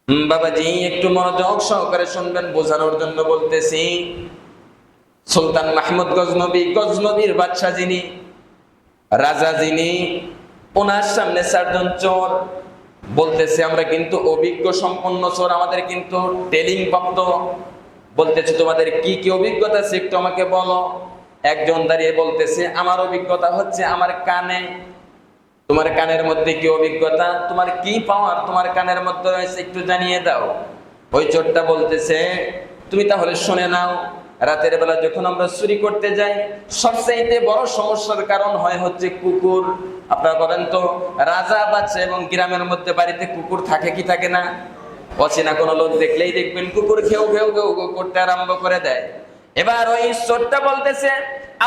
বাবাজি একটু মনোযোগ সহকারে শুনবেন, বোঝানোর জন্য বলতেছি। সুলতান মাহমুদ গজনবী, গজনবীর বাদশা যিনি, রাজা যিনি, ওনার সামনে চারজন চোর বলতেছে আমরা কিন্তু অভিজ্ঞ সম্পন্ন চোর, আমাদের কিন্তু ট্রেনিং প্রাপ্ত। বলতেছে তোমাদের কি কি অভিজ্ঞতা আছে একটু আমাকে বলো। একজন দাঁড়িয়ে বলতেছে আমার অভিজ্ঞতা হচ্ছে আমার কানে। তোমার কানের মধ্যে কি অভিজ্ঞতা, তোমার কি পাওয়ার তোমার কানের মধ্যে রয়েছে একটু জানিয়ে দাও। ওই চোরটা বলতেছে তুমি তাহলে শুনে নাও, রাতের বেলা যখন আমরা চুরি করতে যাই সবচাইতে বড় সমস্যার কারণ হয় হচ্ছে কুকুর। আপনারা বলেন তো, রাজা বাচ্চা এবং গ্রামের মধ্যে বাড়িতে কুকুর থাকে কি থাকে না? অচেনা কোনো লোক দেখলেই দেখবেন কুকুর ঘেউ ঘেউ ঘেউ ঘেউ করতে আরম্ভ করে দেয়। এবার ওই চোরটা বলতেছে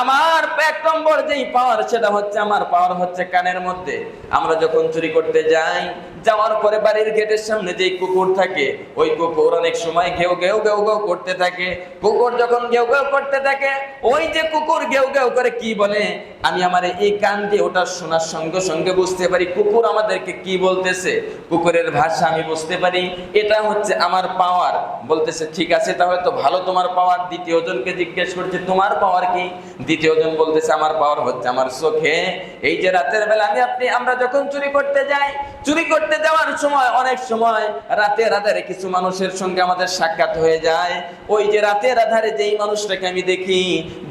আমার এক নম্বর যেই পাওয়ার সেটা হচ্ছে আমার পাওয়ার হচ্ছে কানের মধ্যে। আমরা যখন চুরি করতে যাই, যাওয়ার পরে বাড়ির গেটের সামনে যেই কুকুর থাকে, ওই কুকুর অনেক সময় ঘেউ ঘেউ ঘেউ ঘেউ করতে থাকে। কুকুর যখন ঘেউ ঘেউ করতে থাকে, ওই যে কুকুর ঘেউ ঘেউ করে কি বলে, আমি আমার এই কান দিয়ে ওটা শোনার সঙ্গে সঙ্গে বুঝতে পারি কুকুর আমাদেরকে কি বলতেছে। কুকুরের ভাষা আমি বুঝতে পারি, এটা হচ্ছে আমার পাওয়ার। বলতেছে ঠিক আছে তাহলে তো ভালো তোমার পাওয়ার। দ্বিতীয় জনকে জিজ্ঞেস করছে তোমার পাওয়ার কি? দ্বিতীয় জন বলতেছে আমার পাওয়ার হচ্ছে আমার চোখে। এই যে রাতের বেলা আমরা যখন চুরি করতে যাই, চুরি করতে যাওয়ার সময় অনেক সময় রাতের আধারে কিছু মানুষের সঙ্গে আমাদের সাক্ষাৎ হয়ে যায়। ওই যে রাতের আধারে যেই মানুষটাকে আমি দেখি,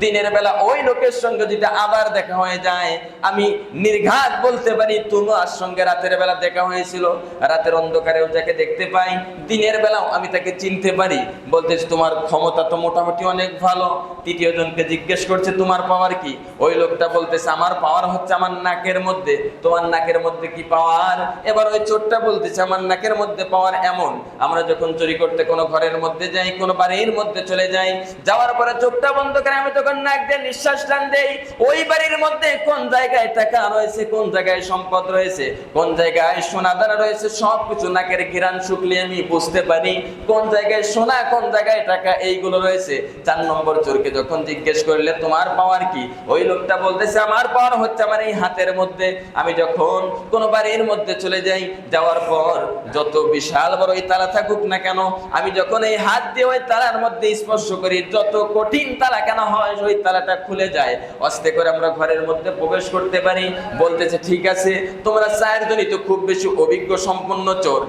দিনের বেলা ওই লোকের সঙ্গে যদি আবার দেখা হয়ে যায়, আমি নির্ঘাত বলতে পারি তোমার সঙ্গে রাতের বেলা দেখা হয়েছিল। রাতের অন্ধকারেও যাকে দেখতে পাই, দিনের বেলাও আমি তাকে চিনতে পারি। বলতেছে তোমার ক্ষমতা তো মোটামুটি অনেক ভালো। তৃতীয় জনকে জিজ্ঞেস করছে তোমার পাওয়ার কি? ওই লোকটা বলতেছে আমার পাওয়ার হচ্ছে আমার নাকের মধ্যে। তোমার নাকের মধ্যে কি পাওয়ার? এবার ওই চোরটা বলতেছে আমার নাকের মধ্যে পাওয়ার এমন, আমরা যখন চুরি করতে কোনো ঘরের মধ্যে যাই, কোনো বাড়ির মধ্যে চলে যাই, যাওয়ার পরে চোখটা বন্ধ করে আমি তখন নাক দিয়ে নিঃশ্বাস টান দেই। ওই বাড়ির মধ্যে কোন জায়গায় টাকা রয়েছে, কোন জায়গায় সম্পদ রয়েছে, কোন জায়গায় সোনা দানা রয়েছে, সবকিছু নাকের ঘিরান শুকলে আমি বুঝতে পারি কোন জায়গায় সোনা কোন জায়গায় টাকা এইগুলো রয়েছে। 4 নম্বর চোরকে যখন জিজ্ঞেস করলে তোমার পাওয়ার কি, ওই লোকটা বলতেছে আমার পাওয়ার হচ্ছে আমার এই হাতের মধ্যে। আমি যখন কোনো বাড়ির মধ্যে চলে যাই, যাওয়ার পর যত বিশাল বড় এই তালা থাকুক না কেন, আমি যখন এই হাত দিয়ে ওই তালার মধ্যে স্পর্শ করি, যত কঠিন তালা কেন হয় ওই তালাটা খুলে যায়, আস্তে করে আমরা ঘরের মধ্যে প্রবেশ করতে পারি। বলতেছে ঠিক আছে তোমরা 4 জনই তো খুব বেশি অভিজ্ঞ সম্পন্ন চোর।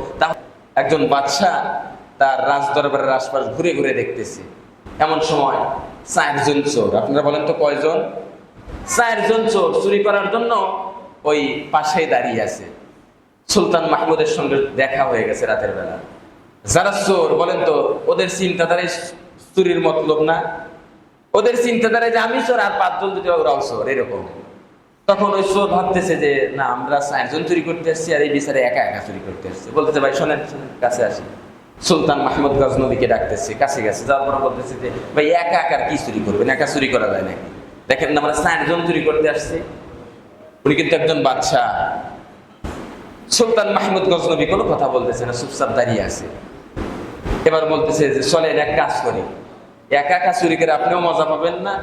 একজন বাদশা তার রাজ দরবারের আশপাশ ঘুরে ঘুরে দেখতেছে। এমন সময় 4 জন চোর, আপনারা বলেন তো কয়জন? 4 জন চোর চুরি করার জন্য ওই পাশেই দাঁড়িয়ে আছে। সুলতান মাহমুদের সঙ্গে দেখা হয়ে গেছে রাতের বেলা। যারা চোর বলেন তো, ওদের চিন্তাধারায় চুরির মতলব না, ওদের চিন্তাধারায় যে আমি চোর আর 5 জন যদি ওরাও চোর, এরকম। তখন ওই চোর ভাবতেছে যে না আমরা 4 জন চুরি করতে আসছি আর এই বিচারে একা একা চুরি করতে আসছে। বলতেছে ভাই শোনেন, কাছে আসি। সুলতান মাহমুদ গজনবীকে ডাকতেছে, কাছে গেছে, যাওয়ার পর বলতেছে যে ভাই একা একা কি চুরি করবেন, একা চুরি করা যায় নাকি? দেখেন আমরা 4 জন চুরি করতে আসছি। উনি কিন্তু একজন বাদশা। সুলতান মাহমুদ গজনবী কোনো কথা বলতেছে না, চুপচাপ দাঁড়িয়ে আছে। এবার বলতেছে যে চলেন এক কাজ করি, একা একা চুরি করে আপনিও মজা পাবেন না,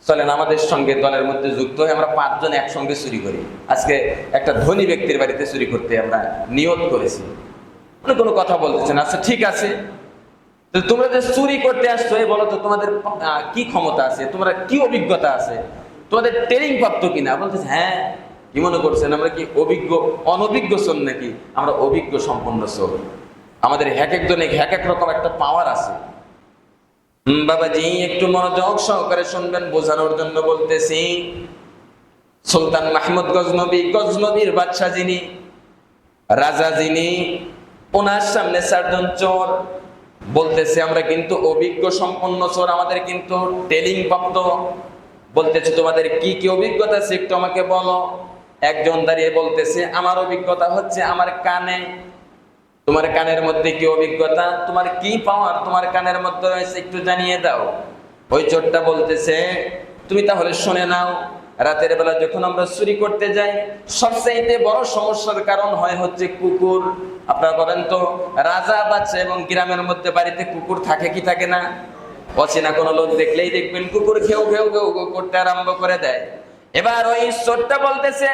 চলেন আমাদের সঙ্গে দলের মধ্যে যুক্ত হয়ে আমরা 5 জন একসঙ্গে চুরি করি। আজকে একটা ধনী ব্যক্তির বাড়িতে চুরি করতে আমরা নিয়ত করেছি। উনি কোনো কথা বলতেছেন। আচ্ছা ঠিক আছে, তোমরা যে চুরি করতে আসছো বলো তো তোমাদের কি ক্ষমতা আছে, তোমরা কি অভিজ্ঞতা আছে, তোমাদের ট্রেনিং প্রাপ্ত কিনা? বলতেছে হ্যাঁ। কি মনে করছেন আমরা কি অনভিজ্ঞ চোর নাকি? আমরা অভিজ্ঞ সম্পন্ন চোর। আমাদের এক একজনে এক এক রকম একটা পাওয়ার আছে। বাবাজি একটু মনোযোগ সহকারে শুনবেন, বোঝানোর জন্য বলতেছি। সুলতান মাহমুদ গজনবী, গজনবীর বাদশা যিনি, রাজা যিনি, ওনার সামনে 4 জন চোর বলতেছে আমরা কিন্তু অভিজ্ঞ সম্পন্ন চোর, আমাদের কিন্তু ট্রেনিং প্রাপ্ত। বলতেছে তোমাদের কি কি অভিজ্ঞতা আছে একটু আমাকে বলো। একজন দাঁড়িয়ে বলতেছে আমার অভিজ্ঞতা হচ্ছে আমার কানে। তোমার কানের মধ্যে কি অভিজ্ঞতা, তোমার কি পাওয়ার তোমার কানের মধ্যে রয়েছে একটু জানিয়ে দাও। ওই চোরটা বলতেছে তুমি তাহলে শুনে নাও, রাতের বেলা যখন আমরা চুরি করতে যাই সবচাইতে বড় সমস্যার কারণ হয় হচ্ছে কুকুর। আপনারা বলেন তো, রাজা বাচ্চা এবং গ্রামের মধ্যে বাড়িতে কুকুর থাকে কি থাকে না? অচেনা কোনো লোক দেখলেই দেখবেন কুকুর ঘেউ ঘেউ ঘেউ ঘেউ করতে আরম্ভ করে দেয়। এবার ওই চোরটা বলতেছে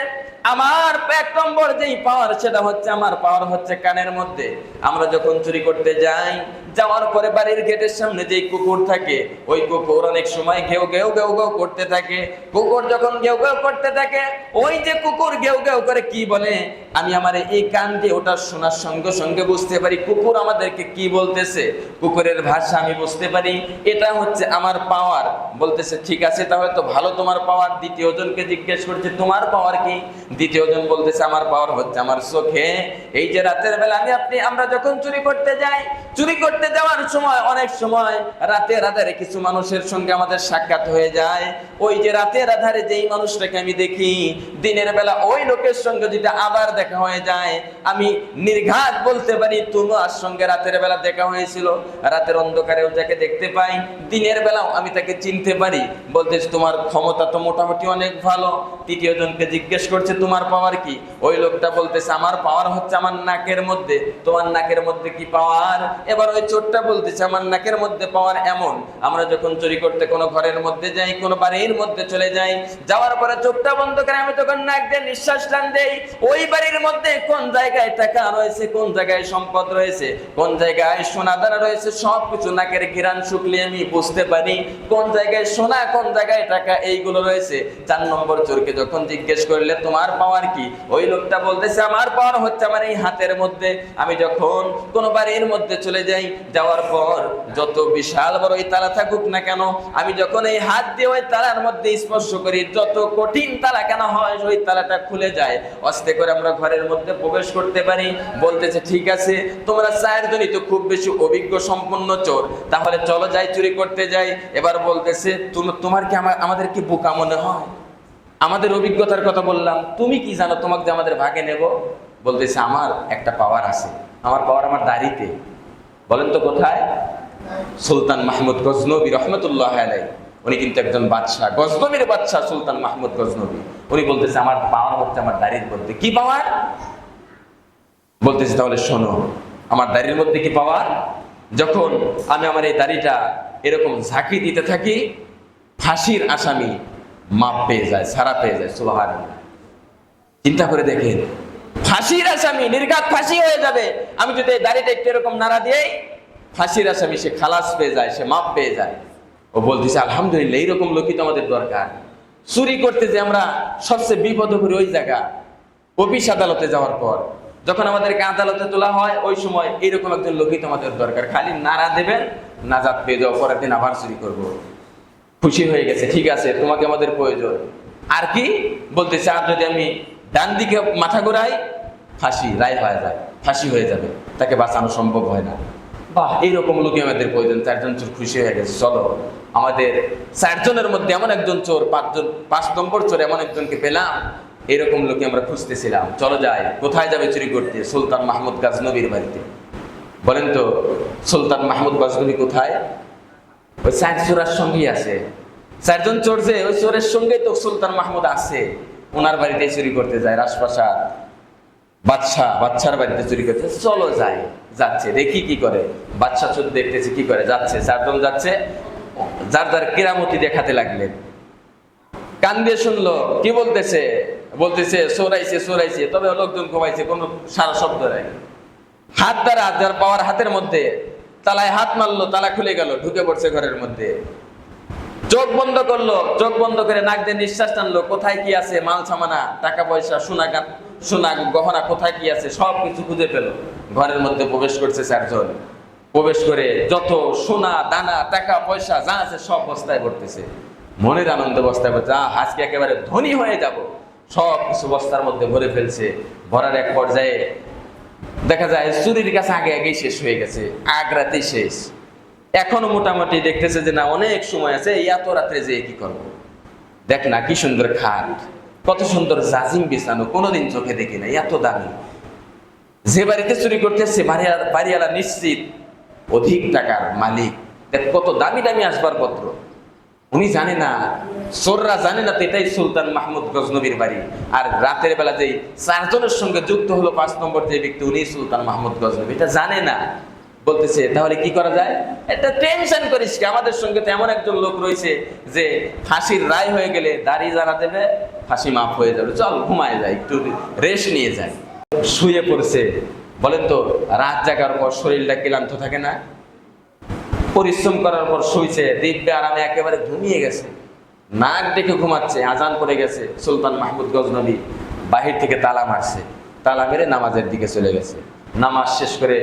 আমার এক নম্বর যেই পাওয়ার, সেটা হচ্ছে আমার পাওয়ার হচ্ছে কানের মধ্যে। আমরা যখন চুরি করতে যাই, যাওয়ার পরে বাড়ির গেটের সামনে যেই কুকুর থাকে, ওই কুকুর অনেক সময় ঘেউ ঘেউ ঘেউ ঘেউ করতে থাকে। কুকুর যখন ঘেউ ঘেউ করতে থাকে, ওই যে কুকুর ঘেউ ঘেউ করে কি বলে, আমি আমার এই কান দিয়ে ওটা শোনার সঙ্গে সঙ্গে বুঝতে পারি কুকুর আমাদেরকে কি বলতেছে। কুকুরের ভাষা আমি বুঝতে পারি, এটা হচ্ছে আমার পাওয়ার। বলতেছে ঠিক আছে, তাহলে তো ভালো তোমার পাওয়ার। দ্বিতীয় জনকে জিজ্ঞেস করছে তোমার পাওয়ার কি? দ্বিতীয় জন বলতেছে আমার পাওয়ার হচ্ছে আমার চোখে। এই যে রাতের বেলা আমরা যখন চুরি করতে যাই, চুরি করতে যাওয়ার সময় অনেক সময় রাতের আধারে কিছু মানুষের সঙ্গে আমাদের সাক্ষাৎ হয়ে যায়। ওই যে রাতের আধারে যেই মানুষটাকে আমি দেখি, দিনের বেলা ওই লোকের সঙ্গে যদি আবার দেখা হয়ে যায়, আমি নির্ঘাত বলতে পারি তোমার সঙ্গে রাতের বেলা দেখা হয়েছিল। রাতের অন্ধকারেও যাকে দেখতে পাই, দিনের বেলাও আমি তাকে চিনতে পারি। বলতেছে তোমার ক্ষমতা তো মোটামুটি অনেক ভালো। তৃতীয় জনকে জিজ্ঞেস করছে তোমার পাওয়ার কি? ওই লোকটা বলতেছে আমার পাওয়ার হচ্ছে আমার নাকের মধ্যে। তোমার নাকের মধ্যে কি পাওয়ার? এবার ওই চোরটা বলতেছে আমার নাকের মধ্যে পাওয়ার এমন, আমরা যখন চুরি করতে কোনো ঘরের মধ্যে যাই, কোনো বাড়ির মধ্যে চলে যাই, যাওয়ার পরে চোখটা বন্ধ করে আমি তখন নাক দিয়ে নিঃশ্বাস টান দেই। ওই বাড়ির মধ্যে কোন জায়গায় টাকা রয়েছে, কোন জায়গায় সম্পদ রয়েছে, কোন জায়গায় সোনা দানা রয়েছে, সবকিছু নাকের ঘিরান শুকলে আমি বুঝতে পারি কোন জায়গায় সোনা, কোন জায়গায় টাকা, এইগুলো রয়েছে। 4 নম্বর চোরকে যখন জিজ্ঞেস করলে তোমার পাওয়ার কি, ওই লোকটা বলতেছে আমার পাওয়ার হচ্ছে আমার এই হাতের মধ্যে। আমি যখন কোনো বাড়ির মধ্যে চলে যাই, যাওয়ার পর যত বিশাল বড় এই তালা থাকুক না কেন, আমি যখন এই হাত দিয়ে ওই তালার মধ্যে স্পর্শ করি, যত কঠিন তালা কেন হয়, ওই তালাটা খুলে যায়। আস্তে করে আমরা ঘরের মধ্যে প্রবেশ করতে পারি। বলতেছে ঠিক আছে, তোমরা 4 জনই তো খুব বেশি অভিজ্ঞ সম্পন্ন চোর, তাহলে চলো যাই চুরি করতে যাই। এবার বলতেছে তোমার কি আমাদের কি বোকা মনে হয়? আমাদের অভিজ্ঞতার কথা বললাম, তুমি কি জানো তোমাকে যে আমাদের ভাগে নেব? বলতেছে আমার একটা পাওয়ার আছে, আমার পাওয়ার আমার দাড়িতে। বলেন তো কোথায়? সুলতান মাহমুদ গজনবী রহমতুল্লাহ আলাইহি, উনি কিন্তু একজন বাদশাহ, গজনবীর বাদশাহ সুলতান মাহমুদ গজনবী। উনি বলতেছে আমার পাওয়ার হচ্ছে আমার দাড়ির মধ্যে। কি পাওয়ার? বলতেছে তাহলে শোনো, আমার দাড়ির মধ্যে কি পাওয়ার? যখন আমি আমার এই দাড়িটা এরকম ঝাঁকি দিতে থাকি, ফাঁসির আসামি মাপ পেয়ে যায়, ছাড়া পেয়ে যায়। সুবহানাল্লাহ। চিন্তা করে দেখেন, ফাঁসির আসামি নির্ঘাত ফাঁসি হয়ে যাবে, আমি যদি এই দাড়িটা একটু এরকম নাড়া দিই, ফাঁসির আসামি সে খালাস পেয়ে যায়, সে মাপ পেয়ে যায়। ও বলতেছে আলহামদুলিল্লাহ, এইরকম লোকই তো আমাদের দরকার। চুরি করতে যে আমরা সবচেয়ে বিপদ করি ওই জায়গা, অফিস আদালতে যাওয়ার পর যখন আমাদেরকে আদালতে তোলা হয়, ওই সময় এইরকম একজন লোকই তো আমাদের দরকার। খালি নাড়া দেবেন, নাজাত পেয়ে যাও, পরের দিন আবার চুরি করবো। খুশি হয়ে গেছে, ঠিক আছে তোমাকে আমাদের প্রয়োজন। আর কি বলতেছে, আর যদি আমি ডান দিকে মাথা ঘোরাই, ফাঁসি রায় হয়ে যায়, ফাঁসি হয়ে যাবে, তাকে বাঁচানো সম্ভব হয় না। বাহ, এইরকম লোকই আমাদের প্রয়োজন। 4 জন চোর খুশি হয়ে গেছে, চলো আমাদের 4 জনের মধ্যে এমন একজন চোর, 5 নম্বর চোর এমন একজনকে পেলাম, এরকম লোকে আমরা খুঁজতেছিলাম, চলো যাই। কোথায় যাবে চুরি করতে? সুলতান মাহমুদ গজনবীর বাড়িতে। বলেন তো সুলতান মাহমুদ গজনবী কোথায়? ওই 4 চোরের সঙ্গেই আছে। 4 জন চোর যে, ওই চোরের সঙ্গেই তো সুলতান মাহমুদ আছে। ওনার বাড়িতে চুরি করতে যায়, রাজপ্রাসাদ বাদশার বাড়িতে চুরি করতে। চলো যাই। যাচ্ছে, দেখি কি করে। বাদশা চোর দেখতেছে কি করে, যাচ্ছে। 4 জন যাচ্ছে, যার যার কেরামতি দেখাতে লাগলেন। কান দিয়ে শুনলো কি বলতেছে, বলতেছে চোরাইছে, তবে লোকজন ঘুমাইছে, কোনো সারা শব্দ নাই। হাত দ্বারা, যার পাওয়ার হাতের মধ্যে, তালায় হাত মারলো, তালা খুলে গেল, ঢুকে পড়ছে ঘরের মধ্যে। চোখ বন্ধ করলো, চোখ বন্ধ করে নাক দিয়ে নিঃশ্বাস টানলো, কোথায় কি আছে, মাল সামানা, টাকা পয়সা, সোনা গহনা কোথায় কি আছে সব কিছু খুঁজে পেল। ঘরের মধ্যে প্রবেশ করছে 4 জন। প্রবেশ করে যত সোনা দানা টাকা পয়সা যা আছে সব বস্তায় ভরতেছে। মনের আনন্দে বস্তায় ভরছে, আজকে একেবারে ধনী হয়ে যাব। সব কিছু বস্তার মধ্যে ভরে ফেলছে। ভরার এক পর্যায়ে দেখা যায় চুরির কাছে আগে শেষ হয়ে গেছে, রাতেই শেষ। এখনো মোটামুটি দেখতেছে যে না অনেক সময় আছে, এত রাত্রে যে কি করবো। দেখ না কি সুন্দর খাট, কত সুন্দর জাজিম বিছানো, কোনোদিন চোখে দেখি না, এত দামি। যে বাড়িতে চুরি করতেছে বাড়িওয়ালা নিশ্চিত অধিক টাকার মালিক। দেখ কত দামি দামি আসবাবপত্র। উনি জানে না, চোররা জানে না তো এটাই সুলতান মাহমুদ গজনবীর বাড়ি। আর রাতের বেলা যেই 4 জনের সঙ্গে যুক্ত হলো 5 নম্বর যে ব্যক্তি, উনি সুলতান মাহমুদ গজনবী, এটা জানে না। বলতেছে তাহলে কি করা যায়? এটা টেনশন করিস কি, আমাদের সঙ্গে তো এমন একজন লোক রয়েছে যে ফাঁসির রায় হয়ে গেলে দাড়ি জানা দেবে, ফাঁসি মাফ হয়ে যাবে, চল ঘুমায় যায়, একটু রেস্ট নিয়ে যায়। শুয়ে পড়ছে। বলেন তো রাত জাগার পর শরীরটা ক্লান্ত থাকে না? পরিশ্রম করার পর শুইছে, দিব্যে আরামে একেবারে ঘুমিয়ে গেছে, নাক ডেকে ঘুমাচ্ছে, আজান পড়ে গেছে। সুলতান মাহমুদ গজনবী বাহির থেকে তালা মারছে, তালা মেরে নামাজের দিকে চলে গেছে। নামাজ শেষ করে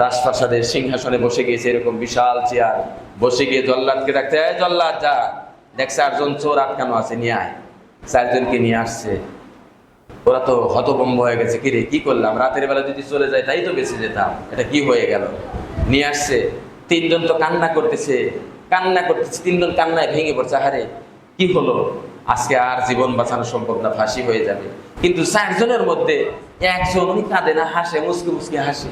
রাজপ্রাসাদের সিংহাসনে বসে গিয়েছে, এরকম বিশাল চেয়ার, বসে গিয়ে জল্লাদকে ডাকতে, জল্লাদ যা, দেখ 4 জন চোর আটকানো আছে, নিয়ে আয়। 4 জনকে নিয়ে আসছে। ওরা তো হতভম্ব হয়ে গেছে, কিরে কি করলাম, রাতের বেলা যদি চলে যায় তাই তো বেঁচে যেতাম, এটা কি হয়ে গেল। নিয়ে আসছে। 3 জন তো কান্না করতেছে, 3 জন কান্নায় ভেঙে পড়ছে, আরে কি হলো, আজকে আর জীবন বাঁচানো সম্ভব না, ফাঁসি হয়ে যাবে। কিন্তু 4 জনের মধ্যে একজন উনি কাঁদে না, হাসে, মুসকি মুসকি হাসে।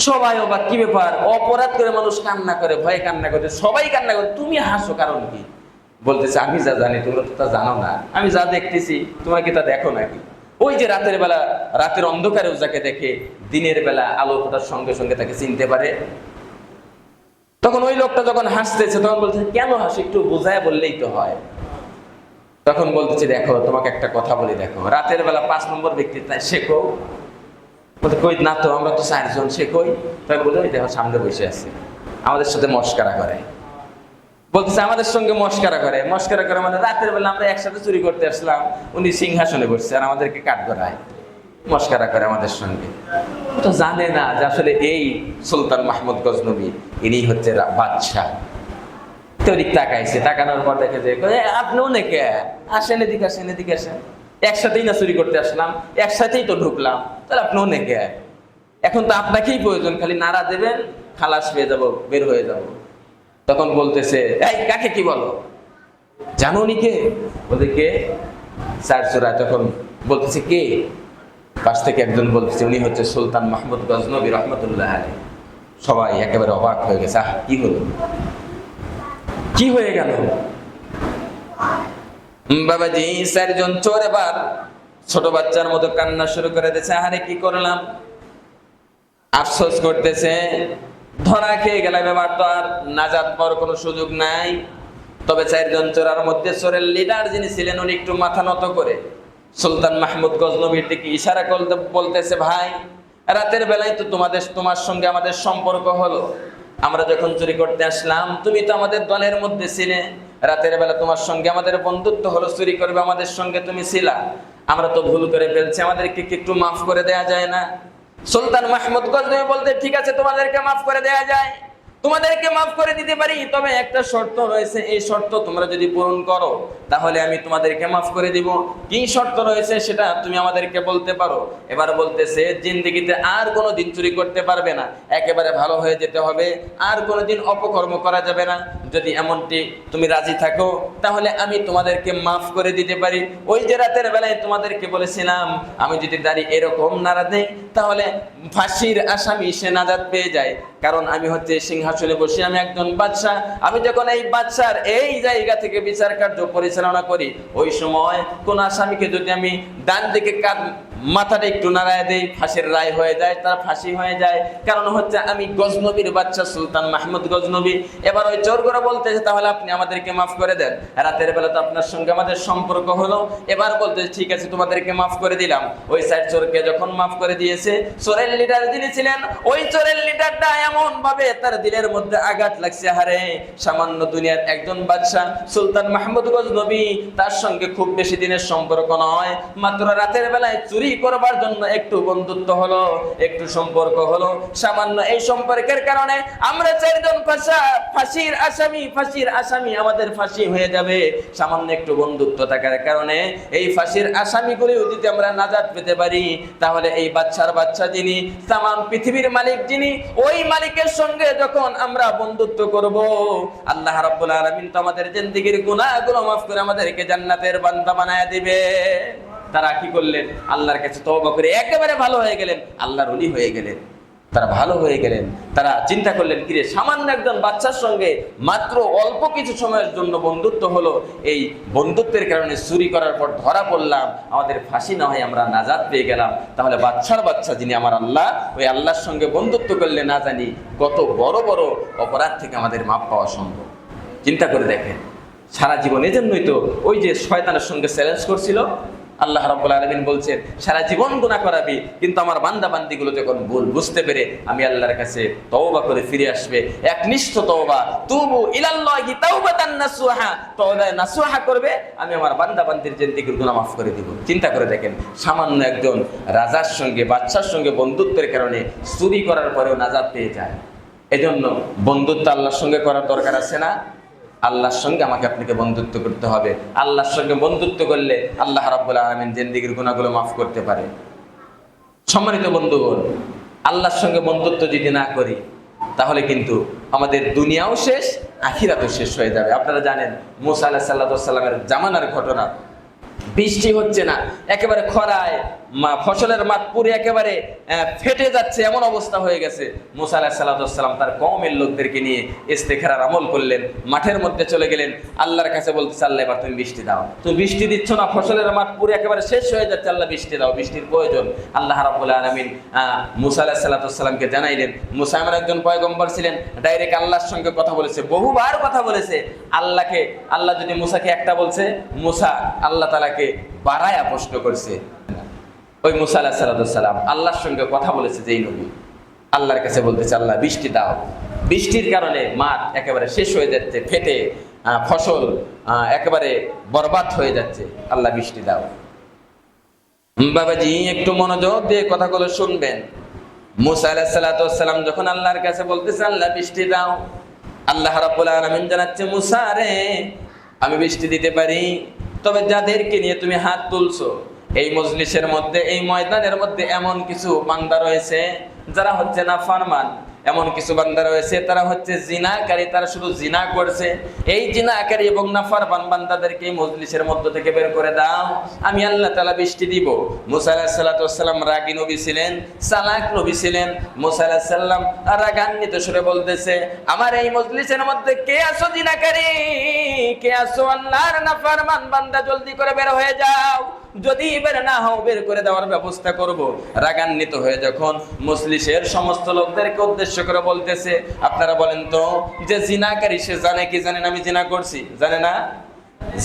সবাই অবাক, কি ব্যাপার, অপরাধ করে মানুষ কান্না করে, ভয়ে কান্না করে, সবাই কান্না করে, তুমি হাসো কারণ কি? বলতেছে আমি যা জানি তোমরা তো তা জানো না, আমি যা দেখতেছি তোমরা কি তা দেখো নাকি? ওই যে রাতের বেলা, রাতের অন্ধকারেও যাকে দেখে দিনের বেলা আলো ফোটার সঙ্গে সঙ্গে তাকে চিনতে পারে। তখন ওই লোকটা যখন হাসতেছে তখন বলছে কেন হাসি, একটু বোঝায় বললেই তো হয়। তখন বলতেছে দেখো তোমাকে একটা কথা বলি, দেখো রাতের বেলা 5 নম্বর ব্যক্তি তাই শেখো। বলতে কই না তো, আমরা তো 4 জন, সে কই? তাই বলে ওই দেখো সামনে বসে আছে, আমাদের সাথে মস্কারা করে। বলতেছে আমাদের সঙ্গে মস্কারা করে, মস্কারা করে মানে রাতের বেলা আমরা একসাথে চুরি করতে আসলাম, উনি সিংহাসনে বসছে আর আমাদেরকে কাঠগড়ায় মস্কারা করে আমাদের সঙ্গে। তো জানে না যে আসলে এই সুলতান মাহমুদ গজনবী ইনি হচ্ছে বাদশাহ। তরিক তাকাইছে, তাকানোর পর দেখে যে আপনি অনেকে আসেন, এদিকে আসেন, এদিকে আসেন, একসাথেই না চুরি করতে আসলাম, একসাথেই তো ঢুকলাম, তাহলে আপনি অনেকে, এখন তো আপনাকেই প্রয়োজন, খালি নাড়া দেবেন, খালাস পেয়ে যাবো, বের হয়ে যাব। তখন বলতেছে এই কাকে কি বলো, জানো উনি কে? বলতে কে? 4 চোরা। তখন বলতেছে কে? পাশ থেকে একজন বলতেছে উনি হচ্ছে সুলতান মাহমুদ গজনবী রহমতুল্লাহ আলাইহি। সবাই একেবারে অবাক হয়ে গেছে, আহ কি হলো, কি হয়ে গেল? বাবাজি 4 জন চোর এবার ছোট বাচ্চার মতো কান্না শুরু করে দিয়েছে, আরে কি করলাম, আফসোস করতেছে, ধরা খেয়ে গেলাম, এবার তো আর নাজাত পাওয়ার কোনো সুযোগ নাই। তবে 4 জন চোরের মধ্যে চোরের লিডার যিনি ছিলেন উনি একটু মাথা নত করে সুলতান মাহমুদ গজনবীর দিকে ইশারা করতে বলতেছে, ভাই রাতের বেলায় তো তোমার সঙ্গে আমাদের সম্পর্ক হলো, আমরা যখন চুরি করতে আসলাম তুমি তো আমাদের দলের মধ্যে ছিলে, রাতের বেলা তোমার সঙ্গে আমাদের বন্ধুত্ব হলো, চুরি করবে আমাদের সঙ্গে তুমি ছিলা, আমরা তো ভুল করে ফেলছি, আমাদেরকে কি একটু মাফ করে দেয়া যায় না? সুলতান মাহমুদ গজনবী বলতে ঠিক আছে তোমাদেরকে মাফ করে দেয়া যায়, তোমাদেরকে মাফ করে দিতে পারি, তবে একটা শর্ত রয়েছে, এই শর্ত তোমরা যদি পূরণ করো তাহলে আমি তোমাদেরকে মাফ করে দিব। কি শর্ত রয়েছে সেটা তুমি আমাদেরকে বলতে পারো। এবার বলতেছে জিন্দেগিতে আর কোনোদিন চুরি করতে পারবে না, একেবারে ভালো হয়ে যেতে হবে, আর কোনোদিন অপকর্ম করা যাবে না। যদি এমনটি তুমি রাজি থাকো তাহলে আমি তোমাদেরকে মাফ করে দিতে পারি। ওই যে রাতের বেলায় তোমাদেরকে বলেছিলাম আমি যদি দাড়ি এরকম নাড়া দেই তাহলে ফাঁসির আসামি সে নাজাত পেয়ে যায়, কারণ আমি হচ্ছে সিংহাসনে বসে আমি একজন বাদশাহ, আমি যখন এই বাদশার এই জায়গা থেকে বিচার কার্য পরিচালনা করি ওই সময় কোন আসামিকে যদি আমি ডান দিকে মাথাটা একটু নাড়ায় দেই ফাঁসির রায় হয়ে যায়, তার ফাঁসি হয়ে যায়, কারণ হচ্ছে আমি গজনবীর বাদশা সুলতান মাহমুদ গজনবী। এবার ওই চোরগুলো বলতেছে তাহলে আপনি আমাদেরকে মাফ করে দেন, রাতের বেলা তো আপনার সঙ্গে আমাদের সম্পর্ক হলো। এবার বলতেছে ঠিক আছে তোমাদেরকে মাফ করে দিলাম। ওই 4 চোরকে যখন মাফ করে দিয়েছে, চোরের লিডার যিনি ছিলেন ওই চোরের লিডারটা এমন ভাবে তার দিলের মধ্যে আঘাত লাগছে, হারে সামান্য দুনিয়ার একজন বাদশা সুলতান মাহমুদ গজনবী, তার সঙ্গে খুব বেশি দিনের সম্পর্ক নয়, মাত্র রাতের বেলায় চুরি করবার জন্য একটু বন্ধুত্ব হলো, একটু সম্পর্ক হলো, সামান্য এই সম্পর্কের কারণে আমরা 4 জন ফাঁসির আসামি আমাদের ফাঁসি হয়ে যাবে। সামান্য একটু বন্ধুত্ব থাকার কারণে এই ফাঁসির আসামিগুলি যদি আমরা নাজাত পেতে পারি তাহলে এই বাচ্চা যিনি তামাম পৃথিবীর মালিক যিনি, ওই মালিকের সঙ্গে যখন আমরা বন্ধুত্ব করব আল্লাহ রাব্বুল আলামিন তো আমাদের জিন্দেগীর গুনাহগুলো মাফ করে আমাদেরকে জান্নাতের বান্দা বানায় দিবে। তারা কি করলেন? আল্লাহর কাছে তওবা করে একেবারে ভালো হয়ে গেলেন, আল্লাহর ওলি হয়ে গেলেন। তারা ভালো হয়ে গেলেন। তারা চিন্তা করলেন, কিরে সামান্য একজন বাচ্চার সঙ্গে মাত্র অল্প কিছু সময়ের জন্য বন্ধুত্ব হলো, এই বন্ধুত্বের কারণে চুরি করার পর ধরা পড়লাম, আমাদের ফাঁসি না হয় আমরা নাজাত পেয়ে গেলাম। তাহলে বাচ্চার বাচ্চা যিনি আমার আল্লাহ, ওই আল্লাহর সঙ্গে বন্ধুত্ব করলে না জানি কত বড় বড় অপরাধ থেকে আমাদের মাপ পাওয়া সম্ভব। চিন্তা করে দেখেন, সারা জীবন এজন্যই তো ওই যে শয়তানের সঙ্গে চ্যালেঞ্জ করছিল, আল্লাহ রাব্বুল আলামিন বলছেন সারা জীবন গুনাহ করাবি, কিন্তু আমার বান্দা বান্দিগুলো যখন ভুল বুঝতে পেরে আমি আল্লাহর কাছে তওবা করে ফিরে আসবে, একনিষ্ঠ তওবা, তুবু ইলাল্লাহি তাওবাতান নাসুহা, তওবা নাসুহা করবে, আমি আমার বান্দা বান্দির জিন্দেগির গুনাহ মাফ করে দিব। চিন্তা করে দেখেন, সামান্য একজন রাজার সঙ্গে বাদশার সঙ্গে বন্ধুত্বের কারণে চুরি করার পরেও নাজাত পেয়ে যায়। এজন্য বন্ধুত্ব আল্লাহর সঙ্গে করার দরকার আছে না? আল্লাহর সঙ্গে আমাকে আপনাকে বন্ধুত্ব করতে হবে। আল্লাহর সঙ্গে বন্ধুত্ব করলে আল্লাহ রাব্বুল আলামিন জিন্দেগির গুনাহগুলো মাফ করতে পারে। সম্মানিত বন্ধুগণ, আল্লাহর সঙ্গে বন্ধুত্ব যদি না করি তাহলে কিন্তু আমাদের দুনিয়াও শেষ, আখিরাতও শেষ হয়ে যাবে। আপনারা জানেন মুসা আলাইহিস সালামের জামানার ঘটনা, বৃষ্টি হচ্ছে না, একেবারে খরায় ফসলের মাঠ পুরে একেবারে ফেটে যাচ্ছে, এমন অবস্থা হয়ে গেছে। মুসা আলাইহিস সালাম তার কওমের লোকদেরকে নিয়ে ইস্তেখারার আমল করলেন, মাঠের মধ্যে চলে গেলেন, আল্লাহর কাছে বলতেছে, আল্লাহ এবার তুমি বৃষ্টি দাও। তুমি বৃষ্টি দিচ্ছ না, ফসলের মাঠ পুরে একেবারে শেষ হয়ে যাচ্ছে, আল্লাহ বৃষ্টি দাও, বৃষ্টির প্রয়োজন। আল্লাহ রাব্বুল আলামিন মুসা আলাইহিস সালামকে জানাইলেন। মুসা এমন একজন পয়গম্বর ছিলেন, ডাইরেক্ট আল্লাহর সঙ্গে কথা বলেছে, বহুবার কথা বলেছে। আল্লাহ যদি মুসাকে একটা বলছে, মুসা আল্লাহ তাআলাকে বাড়ায়া প্রশ্ন করছে। ওই মুসা আলাইহিস সালাম আল্লাহর সঙ্গে কথা বলেছে, যেই নবী আল্লাহর কাছে বলতেছে, আল্লাহ বৃষ্টি দাও। বৃষ্টির কারণে মাঠ একেবারে শেষ হয়ে যাচ্ছে, ফেটে ফসল একেবারে বরবাদ হয়ে যাচ্ছে, আল্লাহ বৃষ্টি দাও। বাবাজি একটু মনোযোগ দিয়ে কথাগুলো শুনবেন। মুসা আলাইহিস সালাম যখন আল্লাহর কাছে বলতেছে, আল্লাহ বৃষ্টি দাও, আল্লাহ রাব্বুল আলামিন জানাচ্ছে, মুসা রে আমি বৃষ্টি দিতে পারি, তবে যাদেরকে নিয়ে তুমি হাত তুলছো এই মজলিসের মধ্যে, এই ময়দানের মধ্যে এমন কিছু বান্দা রয়েছে যারা হচ্ছে নাফরমান, এমন কিছু বান্দা রয়েছে তারা হচ্ছে জিনাকারী, তারা শুধু জিনা করছে। এই জিনাকারী এবং নাফরমান বান্দাদেরকে এই মজলিসের মধ্য থেকে বের করে দাও, আমি আল্লাহ তাআলা বৃষ্টি দিব। মুসা আলাইহিস সালাম রাগী নবী ছিলেন, চালাক নবী ছিলেন। মুসা আলাইহিস সালাম রাগান্বিত সুরে বলতেছে, আমার এই মজলিসের মধ্যে কে আছো জিনাকারী, কে আছো আল্লাহর নাফরমান বান্দা, জলদি করে বের হয়ে যাও, যদি বের না হও বের করে দেওয়ার ব্যবস্থা করব। রাগান্বিত হয়ে যখন মজলিসের সমস্ত লোকদেরকে উদ্দেশ্য করে বলতেছে, আপনারা বলেন তো, যে জিনাকারী সে জানে কি জানেন আমি জিনা করছি? জানে না?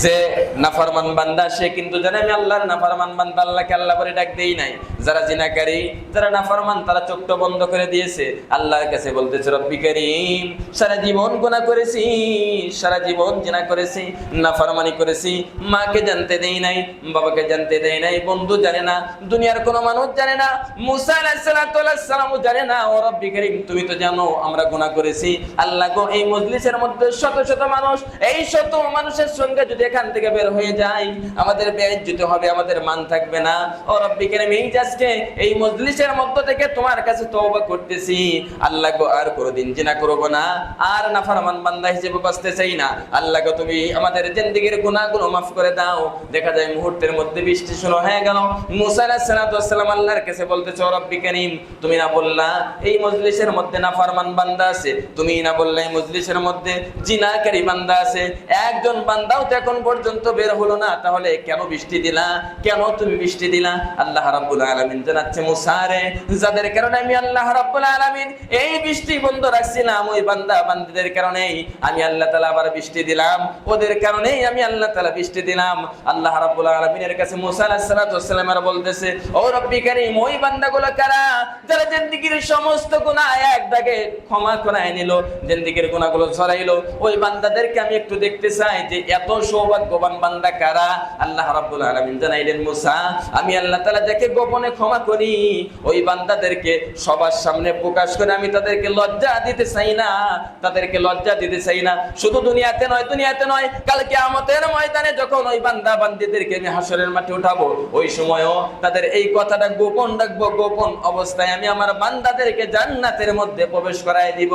যে নাফরমান বান্দা সে কিন্তু জানে আমি আল্লাহর নাফরমান বান্দা, আল্লাহকে আল্লাহ বলে ডাক দেই নাই। যারা জিনাকারী, যারা নাফরমান, তারা চোখটা বন্ধ করে দিয়েছে, আল্লাহর কাছে বলতেছে, রব্বি কারীম সারা জীবন গুনাহ করেছি, সারা জীবন জিনা করেছি, নাফরমানি করেছি, মাকে জানতে দেই নাই, বাবাকে জানতে দেই নাই, বন্ধু জানে না, দুনিয়ার কোনো মানুষ জানে না, মুসা আলাইহিস সালামও জানে না। ও রব্বি কারীম তুমি তো জানো আমরা গুনাহ করেছি। আল্লাহ গো এই মজলিসের মধ্যে শত শত মানুষ, এই শত মানুষের সঙ্গে যদি এখান থেকে বের হয়ে যায় আমাদের বেইজ্জত হবে, আমাদের মান থাকবে না। ও রব্বি কারীম এই আজকে এই মজলিসের মধ্য থেকে তোমার কাছে তওবা করতেছি, আল্লাহ গো আর কোনোদিন জিনা করব না, আর নাফরমান বান্দা হিসেবে বাঁচতে চাই না। আল্লাহ গো তুমি আমাদের জিন্দেগীর গুনাহগুলো মাফ করে দাও। দেখা যায় মুহূর্তের মধ্যে বৃষ্টি শুরু হয়ে গেল। মুসা আলাইহিস সালাম আল্লাহর কাছে বলতেছে, ও রব্বি কারীম তুমি না বললা এই মজলিসের মধ্যে নাফরমান বান্দা আছে, তুমি না বললা এই মজলিসের মধ্যে জিনাকারী বান্দা আছে, একজন বান্দাও এখন পর্যন্ত বের হলো না, তাহলে কেন বৃষ্টি দিলা, কেন তুমি বৃষ্টি দিলা? আল্লাহ রাব্বুল আলামিন জানাচ্ছে, মুসা রে যাদের কারণে আমি আল্লাহ রাব্বুল আলামিন এই বৃষ্টি বন্ধ রাখছিলাম, ওই বান্দা বান্দীদের কারণেই আমি আল্লাহ তাআলা আবার বৃষ্টি দিলাম, ওদের কারণেই আমি আল্লাহ তাআলা বৃষ্টি দিলাম। আল্লাহ রাব্বুল আলামিনের কাছে মুসা আলাইহিস সালাম আর বলতেছে, ও রব্বি কারীম ওই বান্দাগুলো কারা যারা জিন্দেগীর সমস্ত গুনাহ এক দাগে ক্ষমা করে নিল, জিন্দেগীর গুনাহগুলো ছড়াইলো, ওই বান্দাদেরকে আমি একটু দেখতে চাই যে এত সৌভাগ্যবান বান্দা কারা। আল্লাহ রাব্বুল আলামিন জানাইলেন, মুসা আমি আল্লাহ তাআলা যাকে গোপনে ক্ষমা করি ওই বান্দাদেরকে সবার সামনে প্রকাশ করে আমি তাদেরকে লজ্জা দিতে চাই না, তাদেরকে লজ্জা দিতে চাই না। শুধু দুনিয়াতে নয় কাল কিয়ামতের ময়দানে যখন ওই বান্দা বান্দীদেরকে আমি হাসরের মাঠে উঠাবো, ওই সময়ও তাদের এই কথাটা গোপন রাখবো, গোপন অবস্থায় আমি আমার বান্দাদেরকে জান্নাতের মধ্যে প্রবেশ করায় দিব।